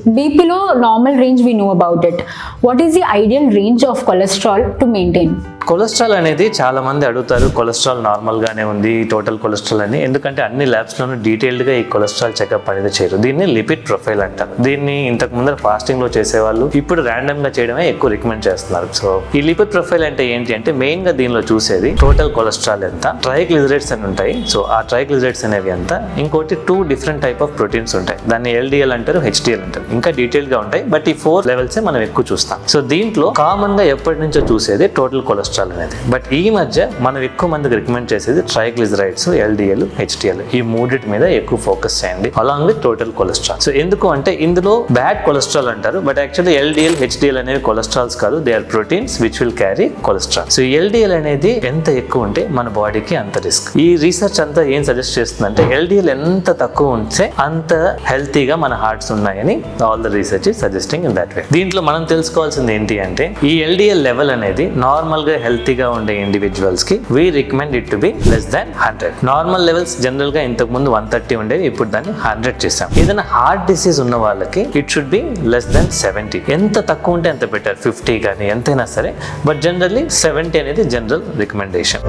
BP లో normal range we know about it. What is the ideal range of cholesterol to maintain? Cholesterol అనేది చాలా మంది అడుగుతారు, cholesterol normal గానే ఉంది టోటల్ కొలెస్ట్రాల్ అని. ఎందుకంటే అన్ని ల్యాబ్స్ లోనూ డీటెయిల్డ్ గా ఈ కొలెస్ట్రాల్ చెకప్ అనేది చేయరు. దీన్ని లిపిడ్ ప్రొఫైల్ అంటారు. దీన్ని ఇంతకు ముందర ఫాస్టింగ్ లో చేసేవాళ్ళు ఇప్పుడు ర్యాండమ్ గా చేయడమే ఎక్కువ రికమెండ్ చేస్తున్నారు. సో ఈ లిపిడ్ ప్రొఫైల్ అంటే ఏంటి అంటే మెయిన్ గా దీనిలో చూసేది టోటల్ కొలెస్ట్రాల్ ఎంత, ట్రైగ్లిజరైడ్స్ అని ఉంటాయి. సో ఆ ట్రైగ్లిజరైడ్స్ అనేవి ఎంత, ఇంకోటి 2 డిఫరెంట్ టైప్ ఆఫ్ ప్రోటీన్స్ ఉంటాయి. దాన్ని LDL అంటారు, HDL అంటారు. ఇంకా డీటెయిల్ గా ఉంటాయి, బట్ ఈ 4 లెవెల్స్ మనం ఎక్కువ చూస్తాం. సో దీంట్లో కామన్ గా ఎప్పటి నుంచో చూసేది టోటల్ కొలెస్ట్రాల్ అనేది. బట్ ఈ మధ్య మనం ఎక్కువ మందికి రికమెండ్ చేసేది ట్రైగ్లిజరైడ్స్, LDL, HDL ఈ మూడిటి మీద ఎక్కువ ఫోకస్ చేయండి along with total cholesterol. So ఎందుకు అంటే ఇందులో బ్యాడ్ కొలెస్ట్రాల్ అంటారు, బట్ యాక్చువల్లీ LDL, HDL అనేవి కొలెస్ట్రాల్స్ కాదు, they are proteins which will carry cholesterol. So LDL అనేది ఎంత ఎక్కువ ఉంటే మన బాడీకి అంత రిస్క్. ఈ రీసెర్చ్ అంతా ఏం సజెస్ట్ చేస్తుందంటే LDL ఎంత తక్కువ ఉంటే అంత హెల్తీగా మన హార్ట్స్ ఉన్నాయని all the research is suggesting in that way. దీంట్లో మనం తెలుసుకోవాల్సింది ఏంటి అంటే ఈ LDL లెవెల్ అనేది నార్మల్ గా హెల్తీగా ఉండే ఇండివిజువల్స్ కి we recommend it to be less than 100. Normal levels general గా ఇంతకు ముందు 130 ఉండేవి, ఇప్పుడు దాన్ని 100 చేసాం. ఏదైనా హార్ట్ డిసీజ్ ఉన్న వాళ్ళకి it should be less than 70. ఎంత తక్కువ ఉంటే అంత బెటర్, 50 కానీ ఎంతైనా సరే, బట్ జనరల్లీ 70 అనేది జనరల్ రికమెండేషన్.